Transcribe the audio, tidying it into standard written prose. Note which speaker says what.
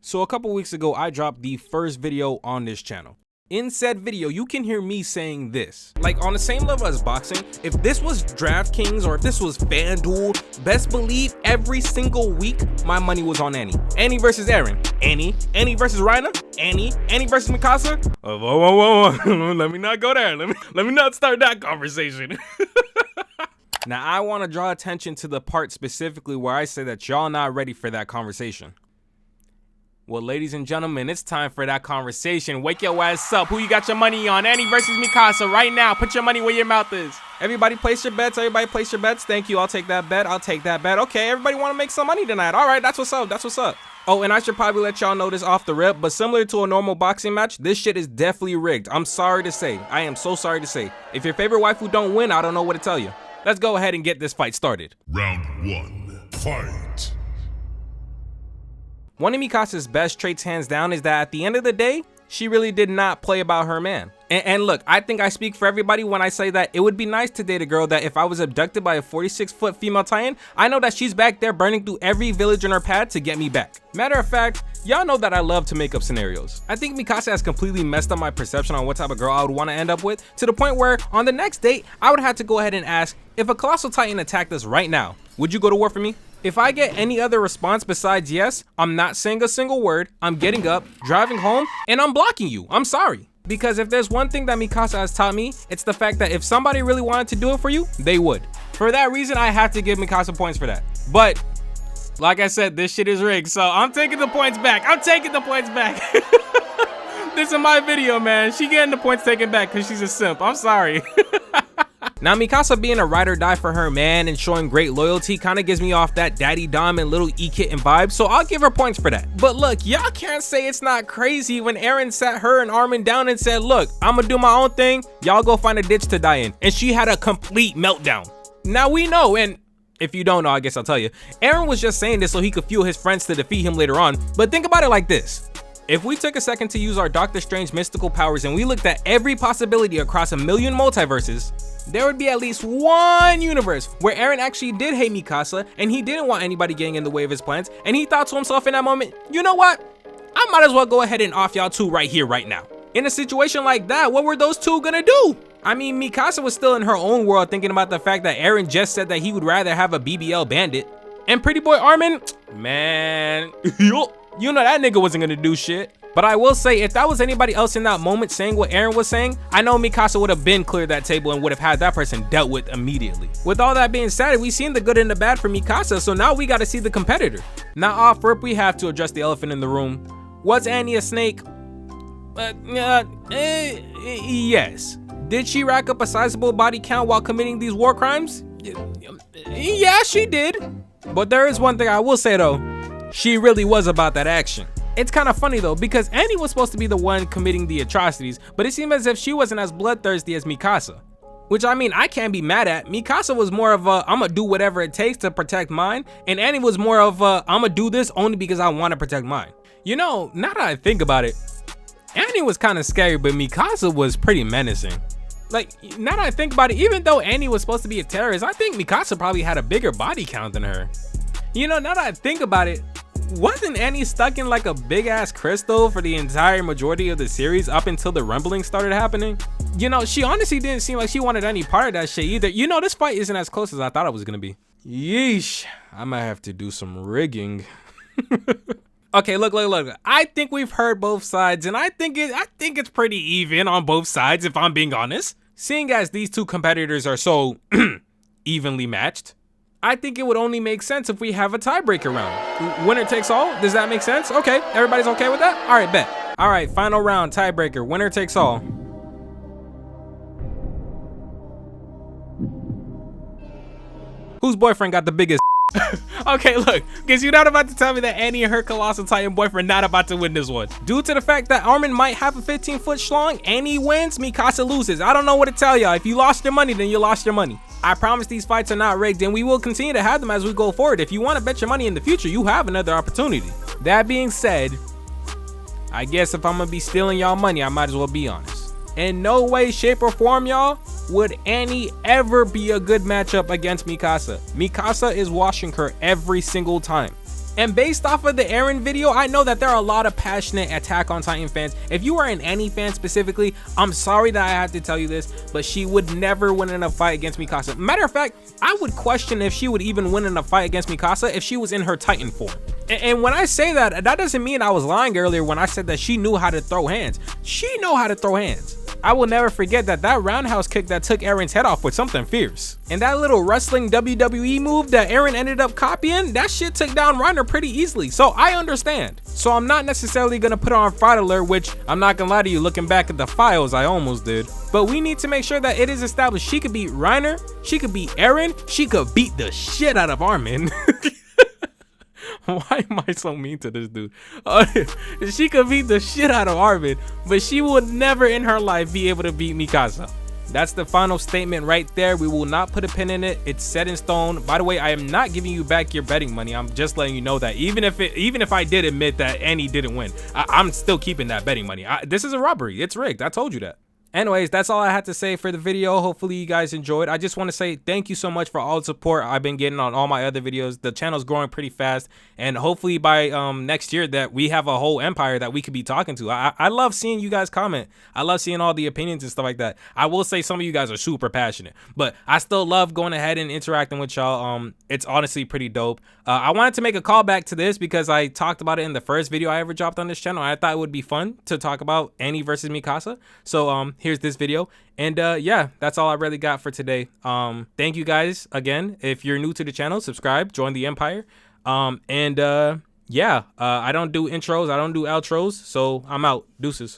Speaker 1: So a couple weeks ago, I dropped the first video on this channel. In said video, you can hear me saying this. Like, on the same level as boxing, if this was DraftKings or if this was FanDuel, best believe every single week, my money was on Annie. Annie versus Aaron. Annie versus Reina. Annie versus Mikasa. Whoa. Let me not go there. Let me not start that conversation. Now, I want to draw attention to the part specifically where I say that y'all not ready for that conversation. Well, ladies and gentlemen, it's time for that conversation. Wake your ass up. Who you got your money on? Annie versus Mikasa right now. Put your money where your mouth is. Everybody place your bets. Everybody place your bets. Thank you. I'll take that bet. I'll take that bet. Okay, everybody want to make some money tonight. All right, that's what's up. That's what's up. Oh, and I should probably let y'all know this off the rip, but similar to a normal boxing match, this shit is definitely rigged. I'm sorry to say. I am so sorry to say. If your favorite waifu don't win, I don't know what to tell you. Let's go ahead and get this fight started.
Speaker 2: Round 1, fight.
Speaker 1: One of Mikasa's best traits, hands down, is that at the end of the day, she really did not play about her man. And look, I think I speak for everybody when I say that it would be nice to date a girl that if I was abducted by a 46-foot female titan, I know that she's back there burning through every village in her path to get me back. Matter of fact, y'all know that I love to make up scenarios. I think Mikasa has completely messed up my perception on what type of girl I would want to end up with, to the point where on the next date, I would have to go ahead and ask, if a colossal titan attacked us right now, would you go to war for me? If I get any other response besides yes, I'm not saying a single word, I'm getting up, driving home, and I'm blocking you. I'm sorry. Because if there's one thing that Mikasa has taught me, it's the fact that if somebody really wanted to do it for you, they would. For that reason, I have to give Mikasa points for that. But, like I said, this shit is rigged, so I'm taking the points back. I'm taking the points back. This is my video, man. She getting the points taken back because she's a simp. I'm sorry. Now, Mikasa being a ride or die for her man and showing great loyalty kind of gives me off that daddy Dom and little E-Kitten vibe, so I'll give her points for that. But look, y'all can't say it's not crazy when Aaron sat her and Armin down and said, look, I'm gonna do my own thing, y'all go find a ditch to die in. And she had a complete meltdown. Now we know, and if you don't know, I guess I'll tell you, Aaron was just saying this so he could fuel his friends to defeat him later on, but think about it like this. If we took a second to use our Doctor Strange mystical powers and we looked at every possibility across a million multiverses, there would be at least one universe where Aaron actually did hate Mikasa and he didn't want anybody getting in the way of his plans, and he thought to himself in that moment, you know what? I might as well go ahead and off y'all two right here, right now. In a situation like that, what were those two gonna do? I mean, Mikasa was still in her own world thinking about the fact that Aaron just said that he would rather have a BBL bandit. And pretty boy Armin, man, you know that nigga wasn't gonna do shit. But I will say, if that was anybody else in that moment saying what Aaron was saying, I know Mikasa would have been cleared that table and would have had that person dealt with immediately. With all that being said, we've seen the good and the bad for Mikasa, so now we gotta see the competitor. Now off rip, we have to address the elephant in the room. Was Annie a snake? Yes. Did she rack up a sizable body count while committing these war crimes? Yeah, she did. But there is one thing I will say though, she really was about that action. It's kind of funny though, because Annie was supposed to be the one committing the atrocities, but it seemed as if she wasn't as bloodthirsty as Mikasa. Which, I mean, I can't be mad at. Mikasa was more of a, I'ma do whatever it takes to protect mine, and Annie was more of a, I'ma do this only because I want to protect mine. You know, now that I think about it, Annie was kind of scary, but Mikasa was pretty menacing. Like, now that I think about it, even though Annie was supposed to be a terrorist, I think Mikasa probably had a bigger body count than her. You know, now that I think about it, wasn't Annie stuck in like a big ass crystal for the entire majority of the series up until the rumbling started happening? You know, she honestly didn't seem like she wanted any part of that shit either. You know, this fight isn't as close as I thought it was gonna be. Yeesh, I might have to do some rigging. Okay, look. I think we've heard both sides, and I think it's pretty even on both sides, if I'm being honest. Seeing as these two competitors are so evenly matched, I think it would only make sense if we have a tiebreaker round. Winner takes all? Does that make sense? Okay, everybody's okay with that? All right, bet. All right, final round, tiebreaker, winner takes all. Whose boyfriend got the biggest? Okay, look, because you're not about to tell me that Annie and her colossal titan boyfriend not about to win this one. Due to the fact that Armin might have a 15-foot schlong, Annie wins, Mikasa loses. I don't know what to tell y'all. If you lost your money, then you lost your money. I promise these fights are not rigged, and we will continue to have them as we go forward. If you want to bet your money in the future, you have another opportunity. That being said, I guess if I'm gonna be stealing y'all money, I might as well be honest. In no way, shape, or form, y'all, would Annie ever be a good matchup against Mikasa. Mikasa is washing her every single time. And based off of the Eren video, I know that there are a lot of passionate Attack on Titan fans. If you are an Annie fan specifically, I'm sorry that I have to tell you this, but she would never win in a fight against Mikasa. Matter of fact, I would question if she would even win in a fight against Mikasa if she was in her Titan form. And when I say that, that doesn't mean I was lying earlier when I said that she knew how to throw hands. She know how to throw hands. I will never forget that roundhouse kick that took Eren's head off was something fierce. And that little wrestling WWE move that Eren ended up copying, that shit took down Reiner pretty easily. So I understand. So I'm not necessarily gonna put her on Fight Alert, which I'm not gonna lie to you, looking back at the files, I almost did. But we need to make sure that it is established she could beat Reiner, she could beat Eren, she could beat the shit out of Armin. Why am I so mean to this dude? She could beat the shit out of Armin, but she would never in her life be able to beat Mikasa. That's the final statement right there. We will not put a pin in it. It's set in stone. By the way, I am not giving you back your betting money. I'm just letting you know that even if I did admit that Annie didn't win, I'm still keeping that betting money. This is a robbery. It's rigged. I told you that. Anyways, that's all I had to say for the video. Hopefully you guys enjoyed. I just want to say thank you so much for all the support I've been getting on all my other videos. The channel's growing pretty fast, and hopefully by next year that we have a whole empire that we could be talking to. I love seeing you guys comment. I love seeing all the opinions and stuff like that. I will say some of you guys are super passionate, but I still love going ahead and interacting with y'all. It's honestly pretty dope. I wanted to make a callback to this because I talked about it in the first video I ever dropped on this channel. I thought it would be fun to talk about Annie versus Mikasa. So here's this video, and yeah, that's all I really got for today. Thank you guys again. If you're new to the channel, subscribe, join the empire. Yeah, I don't do intros, I don't do outros, so I'm out. Deuces.